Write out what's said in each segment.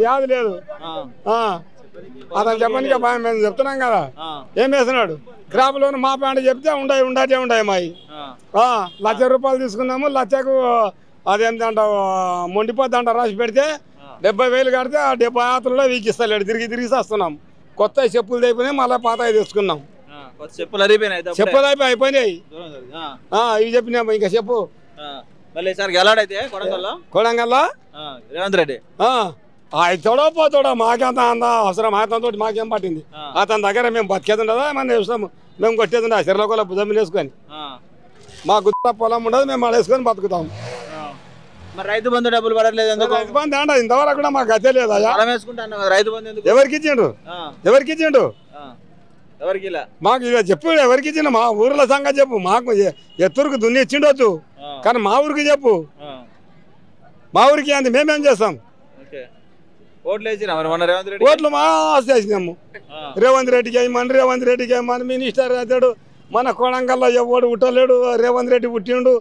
యాది లేదు అతను చెప్పడానికి మేము చెప్తున్నాం కదా. ఏం వేస్తున్నాడు క్రాప్ లోన్ మా ప్యాంట్ చెప్తే ఉండటే మాయి 1,00,000 రూపాయలు తీసుకున్నాము. 1,00,000కు అదేంటంట మొండిపోద్దంట రాసి పెడితే 70,000 కడితే ఆ 70 ఆతుల్లో వీకిస్తలేడు. తిరిగి వస్తున్నాం. కొత్త చెప్పులు అయిపోయినాయి, మళ్ళీ పాత తీసుకున్నాం. చెప్పులు అయిపోయినాయి. ఇవి చెప్పినా ఇంకా చెప్పు. కొడంగల్లో రేవంత్ రెడ్డి అవుతాడో పోతాడో మాకేంత అవసరం. అతనితో మాకేం పట్టింది? అతని దగ్గర మేము బతికేది ఉండదా? మనం చూస్తాము, మేము కొట్టేది ఉండదు. చెర్లకొల్ల భుజం వేసుకొని మా గుత్త పొలం ఉండదు, మేము అడేసుకొని బతుకుతాం. రైతు బంధు డబ్బులు పడలేదు. రైతు బంధు అంట ఇంతవరకు కూడా మాకు గతే లేదా? రైతు బంధు ఎవరికి ఇచ్చిండు? మాకు చెప్పు, ఎవరికి ఇచ్చిండు? మా ఊర్ల సంగతి చెప్పు. మాకు ఎత్తురుకు దున్ని ఇచ్చిండొచ్చు, కానీ మా ఊరికి చెప్పు. మా ఊరికి అంది మేమేం చేస్తాం? ఓట్లు మా చేసినాము. రేవంత్ రెడ్డికి వేయమని మినిస్టర్ అతడు మన కొడంగల్లో ఎవడు ఉట్టలేడు. రేవంత్ రెడ్డి పుట్టిండు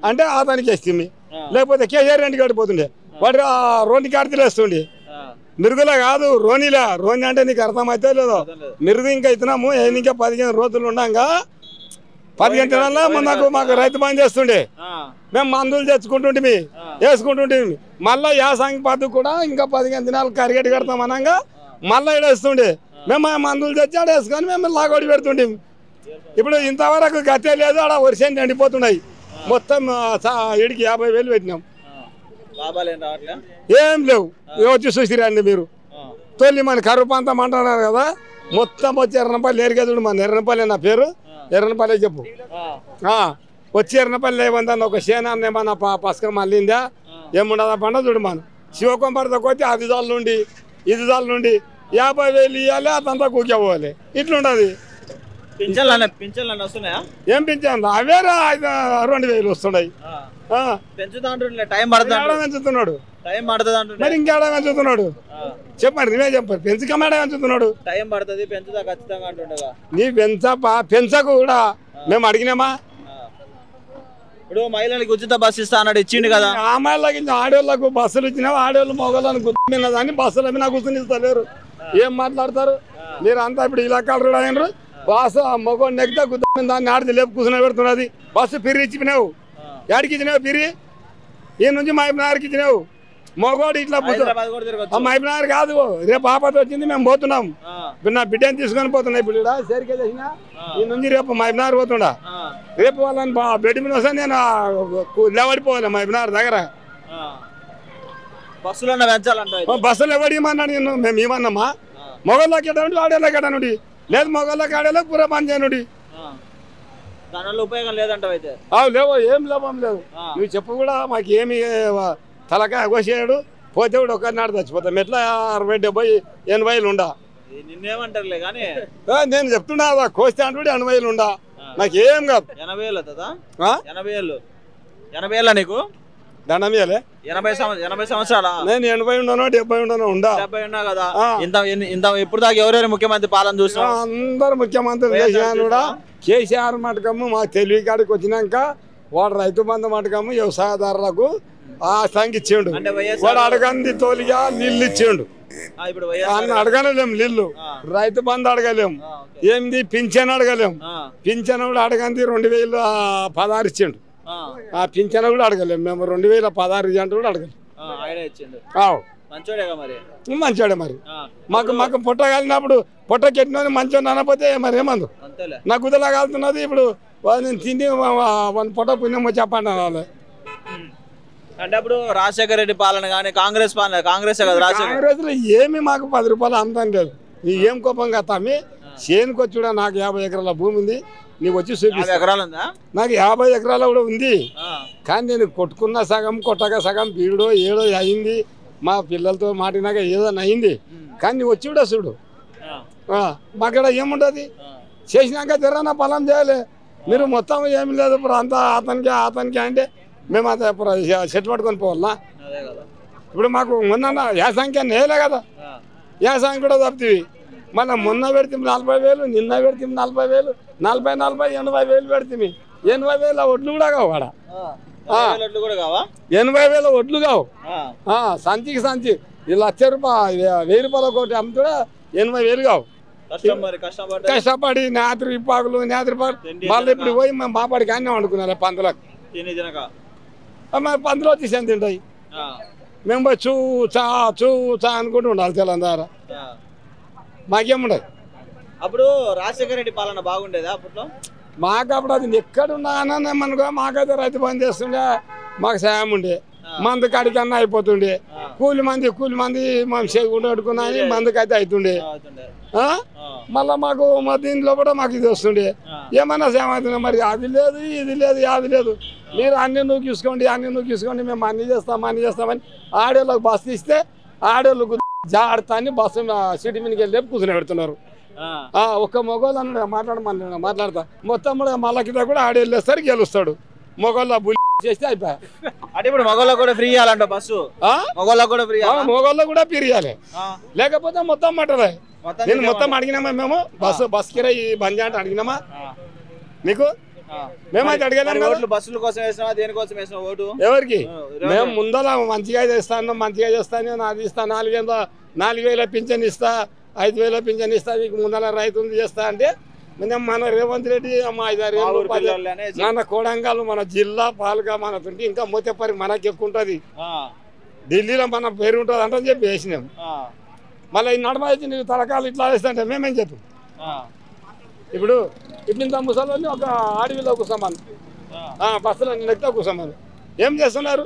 అంటే అతనికి వేస్తుంది. లేకపోతే కేసీఆర్ రెడ్డి గడిపోతుండే వాడు రోని కాడితే వేస్తుండే. మిరుగులా కాదు, రోనిలా. రోని అంటే నీకు అర్థమైతే లేదో. మిరుగు ఇంకా ఇస్తున్నాము, ఇంకా 15 రోజులు ఉన్నాగా 15 దినాల్లో మాకు రైతు బంధు చేస్తుండే. మేము మందులు తెచ్చుకుంటుంటే వేసుకుంటుంటే మళ్ళీ యాసంగి పద్దు కూడా ఇంకా 15 దినాలు కరిగేటి కడతాం అనగా మళ్ళీ వేస్తుండే. మేము ఆ మందులు తెచ్చి ఆడ వేసుకొని మేము లాగొడి పెడుతుండే. ఇప్పుడు ఇంతవరకు గతే లేదు. ఆడ వర్షం ఎండిపోతున్నాయి. మొత్తం ఇడికి 50,000 పెట్టినాం. ఏం లేవు. వచ్చి చూసిరండి మీరు. తొలి మన కరువు అంతా అంటున్నారు కదా. మొత్తం వచ్చి ఎర్రనపల్లి ఏరిగేదుడు. మన ఎర్రనపల్లి నా పేరు. ఎర్రనపల్లి చెప్పు. వచ్చి ఎర్రనపల్లి ఏమందని ఒక సేనాన్ని ఏమన్నా పసకం మళ్ళీందా ఏముండదా పండ చూడు. మన శివకొంపడితో కొట్టి 5 సార్లు నుండి 5 సార్లు నుండి 50,000 ఇవ్వాలి. అతంతా కూకేపోవాలి. ఇట్లుంటది. ఏం పింఛన్ అవేరా 2,000 వస్తున్నాయి. పెంచుతున్నాడు మరి ఇంకేడా పెంచుతున్నాడు? చెప్పండి, నువ్వే చెప్పారు. పెంచుకమాడా పెంచుతున్నాడు? నీ పెంచకు కూడా మేము అడిగినామా? ఇప్పుడు మహిళలకు ఉచిత బస్సు ఇస్తా అన్నాడు, ఇచ్చిండు కదా. అమ్మాయిలకి ఆడవాళ్ళకు బస్సులు ఇచ్చినా ఆడవాళ్ళు మొగలను గుర్తున్నదాన్ని బస్సుల మీద కూర్చుని ఇస్తలేరు. ఏం మాట్లాడతారు మీరు అంతా? ఇప్పుడు ఇలా కలరు అయినరు. బస్సు మొగోడు నెక్కితే గుర్తు దాన్ని ఆడితే లేపు కూర్చుని పెడుతున్నది. బస్సు పిరి ఇచ్చినావు. ఎడికి ఇచ్చినావు పిరి? ఈ నుంచి మహబూబ్నగర్కి ఇచ్చినావు. మొగోడు ఇట్లా మహబూబ్నగర్ కాదు, రేపు ఆపద వచ్చింది మేము పోతున్నాం. ఇప్పుడు నా బిడ్డని తీసుకొని పోతున్నా. ఇప్పుడు సరికే చేసిన ఈ నుంచి రేపు మహబూబ్నగర్ పోతుండా. రేపు వాళ్ళని బెడ్ మీద వస్తే నేను లేవడిపోవాలి మహబూబ్నగర్ దగ్గర. బస్సులు ఎవడు ఇమ్మన్నాడు? నేను మేము ఇవ్వన్నామా? మొగల్లోకి ఎడనుడి ఆడేళ్ళకి ఎడనుడి లేదు. మొగల్లోకి ఆడేళ్ళకి పూర పని చేయనుడి. ఉపయోగం లేదంటే లేవు. ఏం లాభం లేదు. నువ్వు చెప్పు కూడా మాకు ఏమి తలకాయ కోసేయడు. పోతే కూడా ఒకరినాడు చచ్చిపోతాం. ఎట్లా 60, 70, 80 ఉండా? నిన్నేమంటారులే కానీ నేను చెప్తున్నా కోస్తే అంటే 80 ఉండా. నాకేం కాదు. 80,000 నీకు దండమేలే. 80 సంవత్సరాలు నేను 80 ఉన్నానో 70 ఉన్నానో ఉండా. 70 ఉన్నా కదా. ఇంత ఇప్పుడు దాకా ఎవరెవరు ముఖ్యమంత్రి పాలన చూసినా? అందరు ముఖ్యమంత్రి చేసినాను కూడా. కేసీఆర్ మటకము మాకు తెలివి కాడికి వచ్చినాక వాడు రైతు బంధు మటకము వ్యవసాయదారులకు ఆ సంఖ్య ఇచ్చిండు. వాడు అడగంది తోలిగా నీళ్ళు ఇచ్చిండు. అడగలేం నీళ్ళు. రైతు బంధు అడగలేం. ఏంది పింఛన్ అడగలేం. పింఛన్ కూడా అడగంది 2016 ఇచ్చిండు. ఆ పింఛన్ కూడా అడగలేము మేము. 2016 ఇచ్చి కూడా అడగలేం. మంచోడే మరి. మాకు పొట్ట కాలినప్పుడు పొట్ట కెట్టిన మంచోడు అనకపోతే మరి ఏమందు? నా కుదలా కాలుతున్నది. ఇప్పుడు నేను తిండి పొట్ట పుణ్యం చెప్పండి అనాలి. అంటే ఇప్పుడు రాజశేఖర రెడ్డి పాలన కానీ కాంగ్రెస్ పాలన, కాంగ్రెస్ కాంగ్రెస్ లో ఏమి మాకు 10 రూపాయలు అమ్ముతాం లేదు. నీ ఏం కోపంగా తమ్మి చేనుకు వచ్చి కూడా నాకు 50 ఎకరాల భూమి ఉంది. నీకు వచ్చి చూపిస్తా. నాకు 50 ఎకరాలు కూడా ఉంది. కానీ నేను కొట్టుకున్న సగం కొట్టగా సగం బీడో ఏడో అయింది. మా పిల్లలతో మాటినాక ఏదో అయింది. కానీ నువ్వు వచ్చి కూడా చూడు. మాక్కడ ఏముంటుంది? చేసినాక జరన్నా పొలం చేయాలి. మీరు మొత్తం ఏమి లేదు. ఇప్పుడు అంతా అతనికి అంటే మేము అంత చెట్లు పట్టుకొని పోవాలా? ఇప్పుడు మాకు మొన్న యాసంఖ్య నేలే కదా. యాసంఖ్య కూడా తప్పుతుంది. మళ్ళీ మొన్న పెడితే 40,000, నిన్న పెడితే 40,000, 40, 80,000 పెడితే 80,000 ఒడ్లు కూడా కావు. వాడ 80,000 ఒడ్లు కావు. సంచికి సంచి ఈ ₹1,00,000 ₹1,000 కోటి అమ్ముతుంటే 80,000 కావు. కష్టపడి నేత్రి పాకులు మళ్ళీ ఇప్పుడు పోయి మేము బాపాడికి అన్నీ వండుకున్నాం పందులకు. మరి పందులు వచ్చేసి ఎంత తింటాయి? మేము పోయి చూ అనుకుంటూ ఉండాలి తెలంగాణ. మాకేముండదు. అప్పుడు రాజశేఖర రెడ్డి పాలన బాగుండేదా అప్పట్లో? మాకు అప్పుడు అది ఎక్కడున్నా మనకు మాకైతే రైతు బంధు చేస్తుండే, మాకు సాయం ఉండే, మందు కాడికన్నా అయిపోతుండే. కూలి మంది మనం కొట్టుకున్నా మందుకైతే అవుతుండే. మళ్ళీ మాకు మా దీంట్లో కూడా మాకు ఇది వస్తుండే. ఏమన్నా సాయం అవుతుండే. మరి అది లేదు ఇది లేదు అది లేదు. మీరు అన్ని నువ్వు చూసుకోండి మేము అన్ని చేస్తామని ఆడేళ్ళకి బస్సు ఇస్తే ఆడేళ్ళకు జాడతాన్ని బస్సు సిటీ మీదకి వెళ్ళి కూర్చొని పెడుతున్నారు. ఒక్క మొగోళ్ళు అన్నాడు మాట్లాడతా మొత్తం కూడా మళ్ళా కింద కూడా ఆడేళ్ళేస్తారు గెలుస్తాడు. మొగోళ్ళ బుల్లి చేస్తే అయిపోయా. అంటే ఇప్పుడు మొగోళ్ళ కూడా ఫ్రీ ఇవ్వాలంట బస్సు? మొగోళ్ళ కూడా ఫ్రీ ఇవ్వాలి, లేకపోతే మొత్తం మటరే. నేను మొత్తం అడిగినామా మేము బస్ కిరాయి బంద్ అంటే అడిగినామా మీకు? మేమైతే అడిగలేము. బస్సుల కోసం వేసినా దేనికోసం వేసినా ఓటు? ఎవరికి? మేము ముందర మంచిగా చేస్తాను అది ఇస్తా 4,000 పింఛన్ ఇస్తా 5,000 పింఛన్ ఇస్తా మీకు ముందర రైతులు చేస్తా అంటే మన రేవంత్ రెడ్డి మా 5-6 ఏళ్ళు మన కోడంగల్ మన జిల్లా పాలుగా మనతుంటే ఇంకా మూతపరి మనకి ఎక్కువ ఉంటుంది. ఢిల్లీలో మన పేరు ఉంటుంది అంటే చెప్పి వేసినాం. మళ్ళీ ఈ నడమ వచ్చి నీకు తలకాలు ఇట్లా వేస్తా మేమేం చెప్పాం? ఇప్పుడు ఇంత ముసలి ఒక అడవిలో కూర్చోమని బస్సులో నెక్కితే కూర్చోమని ఏం చేస్తున్నారు?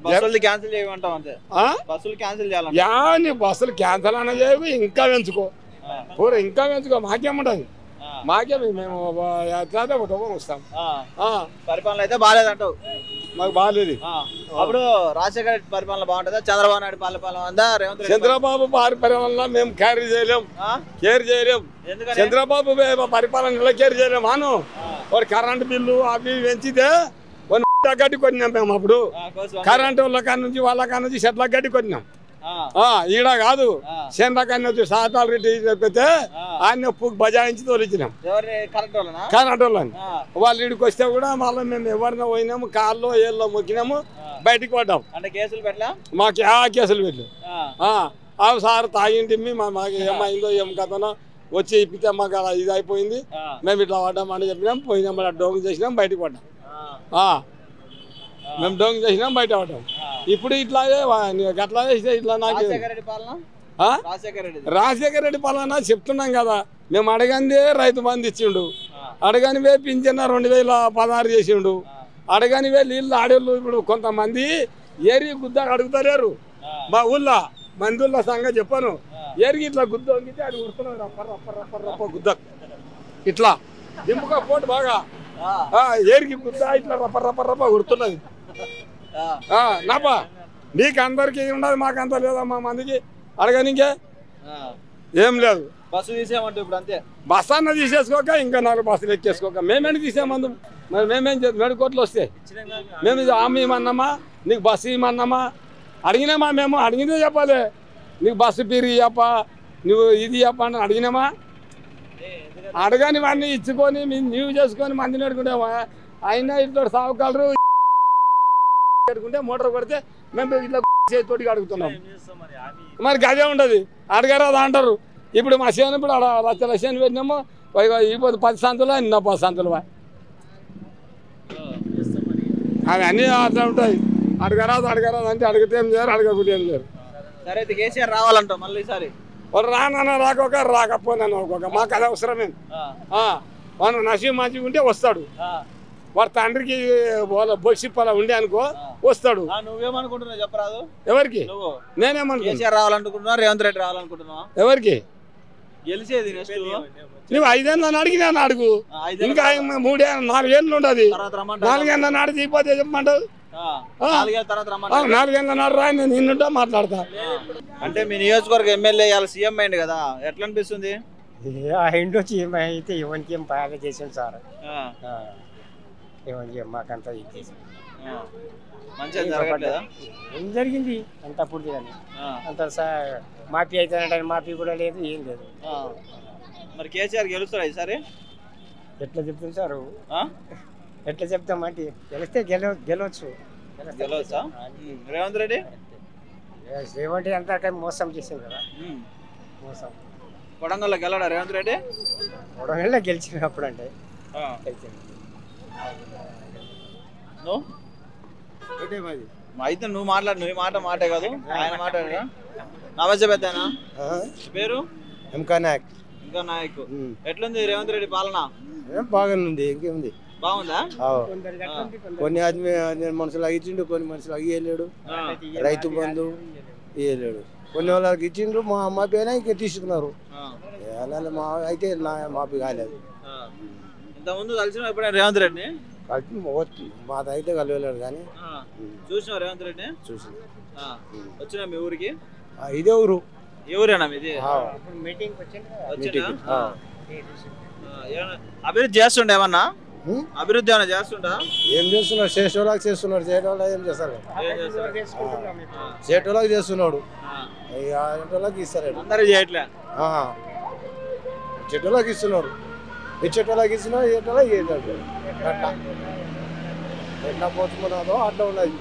బస్సులు క్యాన్సిల్ చేయమంటాం అంతే. బస్సులు క్యాన్సిల్ చేయాలి. బస్సులు క్యాన్సిల్ అన్న చేయకు, ఇంకా పెంచుకో ఇంకా పెంచుకో. మాకేముంటది? మాకే మేము ఎట్లా వస్తాం. పరిపాలన అయితే బాగాలేదంటావు? మాకు బాగాలేదు. అప్పుడు రాజశేఖర రెడ్డి పరిపాలన బాగుంటుందా, చంద్రబాబు నాయుడు పరిపాలన ఉందా? చంద్రబాబు పరిపాలన మేము కేర్ చేయలేం. చంద్రబాబు పరిపాలన కేర్ చేయలేము. అను వాడు కరెంటు బిల్లు అవి పెంచితే గడ్డి కొట్టినాం మేము. అప్పుడు కరెంటు వాళ్ళ కానుంచి చెట్ల గడ్డి కొట్టినాం. ఈడ కాదు సేంద్రకాన్ని వచ్చి సాతాలు రెడ్డి చెప్పితే ఆయన బజాయించి తోలిచ్చినాం కరెంట్ వాళ్ళని. వాళ్ళు ఇడికి వస్తే కూడా మళ్ళీ మేము ఎవరినో పోయినాము కాల్లో ఏళ్ళలో మొక్కినాము బయటికి పడ్డాం. మాకు కేసులు పెట్టు అవి సార్ తాగింటి మాకు ఏమైందో ఏం కథనో వచ్చి ఇప్పితే మాకు అలా ఇది అయిపోయింది మేము ఇట్లా పడ్డామని చెప్పినాం. పోయినాం డోంగ్ చేసినాం బయటకు పడ్డాం. మేము డోంగ్ చేసినాం బయట పడ్డాం. ఇప్పుడు ఇట్లాగే అట్లా చేస్తే ఇట్లా నాకు రాజశేఖర రెడ్డి పాలన చెప్తున్నాం కదా. మేము అడగందే రైతు బంధు ఇచ్చిండు, అడగనివే పింఛన్ 2016 చేసిండు, అడగనివే నీళ్ళు ఆడేళ్ళు. ఇప్పుడు కొంతమంది ఏరి గుద్ద అడుగుతలేరు. మా ఊళ్ళో మందుల సంగతి చెప్పాను. ఏరికి ఇట్లా గుద్ద వంగితే అది ఉడుతున్నాడు రప్ప గుద్ద ఇట్లా దింపుగా పోటు బాగా ఏరికి గుద్ద ఇట్లా రప్ప ఉడుతున్నది. నాపా నీకు అందరికి ఉండదు, మాకంతా లేదా మా మందికి అడగనికే ఏం లేదు. బస్సు తీసేయమంటే ఇప్పుడు అంతే. బస్సు అన్న తీసేసుకోక ఇంకా 4 బస్సులు ఎక్కేసుకోక మేమేంటి తీసేమందు? మరి మేమేం చేద్దాం? 7 కోట్లు వస్తే మేము ఆమె ఇమ్మన్నామా, నీకు బస్సు ఇమ్మన్నామా? అడిగినామా? మేము అడిగితే చెప్పాలి. నీకు బస్సు పీరి చెప్ప, నువ్వు ఇది చెప్ప అని అడిగినామా? అడగని వాడిని ఇచ్చుకొని నీవు చేసుకొని మందిని అడుగుంటామా? అయినా ఇట్లా సాగుకాలరు అడుగుంటే మోటార్ కొడితే మేము ఇట్లా తోటికి అడుగుతున్నాం. మరి గదే ఉండదు, అడగరాదు అంటారు. ఇప్పుడు మా చేను ఇప్పుడు లక్ష చేను పెట్టినాము, ఇప్పుడు 10 సంతులు నిన్న 10 సంతులు అవి అన్నీ అట్లా ఉంటాయి. అడగరాదు అంటే అడిగితే ఏం చేయరు, అడగకుంటే ఏం చేయరు. సరే కేసీఆర్ రావాలంటావు మళ్ళీ ఈసారి? వాడు రానన్నా రాకపోయినా ఒక్కొక్క మాకు అది అవసరమే. వాడు నసీం మంచిగా ఉంటే వస్తాడు. వాడు తండ్రికి బొక్సిప్పలా ఉండే అనుకో వస్తాడు. నువ్వేమనుకుంటున్నావు చెప్పరాదు? ఎవరికి? నేనేమనుకుంటున్నా కేసీఆర్ రావాలనుకుంటున్నా, రేవంత్ రెడ్డి రావాలనుకుంటున్నా? ఎవరికి గెలిచేది? నువ్వు 5 ఏళ్ళు అడిగినా అడుగు. ఇంకా 4 ఏళ్ళు ఉండదు. 4 ఏళ్ళ నాడు తీపోతే చెప్పమంటావు? 4 ఏళ్ళ నాడు రా, నేను నిన్నుంటా మాట్లాడతా. అంటే మీ నియోజకవర్గ ఎమ్మెల్యే సీఎం అయింది కదా, ఎట్లా అనిపిస్తుంది? అయితే ఎవరికి ఏం బాగా చేసాం సార్, మాకంతా ఏం జరిగింది అంత పూర్తి కానీ అంత మాఫీ అయితే మాఫీ కూడా లేదు, ఏం లేదు. మరి కేసీఆర్ గెలుస్తారా ఈసారి? ఎట్లా చెప్తాం సార్, ఎట్లా చెప్తామంటే గెలిస్తే గెలవచ్చు. రేవంత్ రెడ్డి రేవంటి అంతా మోసం చేసింది కదా, మోసం. కొడంగల్లో గెలడా రేవంత్ రెడ్డి? కొడంగల్లో గెలిచినప్పుడు అంటే గెలిచింది. నువ్వు అయితే నువ్వు మాట్లాడు, నువ్వు మాటే కాదు ఆయన మాట్లాడరా. నమస్తే పెద్దనా, పేరు? ఎంకా నాయక్. ఇంకా నాయక్. ఎట్లుంది రేవంత్ రెడ్డి పాలన? బాగానే ఇంకేముంది, బాగుందా? కొన్ని మనుషులు ఇచ్చిండు, కొన్ని మనుషులు ఇయ్యలేడు. రైతు బంధు ఇయ్యలేడు, కొన్ని వాళ్ళకి ఇచ్చిండ్రు. మా పైన ఇంక తీసుకున్నారు. మా అయితే మాపి కాలేదు. ఇంతకుముందు కలిసిన ఎప్పుడైనా రేవంత్ రెడ్డిని? మా అయితే కలవలేడు కానీ చూసినావు రేవంత్ రెడ్డిని? చూసి వచ్చినా మీ ఊరికి? ఇదే ఊరు. ఏ ఊరేనా మీది? మీటింగ్ వచ్చిందా? అభివృద్ధి చేస్తుండే ఏమన్నా? అభివృద్ధి ఏమన్నా చేస్తుంటా? ఏం చేస్తున్నారు? చేసేవాళ్ళకి చేస్తున్నాడు, చేయటోళ్ళకి ఏం చేస్తారు? చేయటోళ్ళకి చేస్తున్నాడు, వాళ్ళకి ఇస్తారు. అందరూ చేయట్లే, చెట్టులోకి ఇస్తున్నాడు. ఇచ్చేటోళ్ళకి ఇస్తున్నాడు, ఇచ్చేటోళ్ళకి ఇయ్యేటోళ్ళు. ఎట్లా పోతున్నాదో అట్లా ఉన్నది.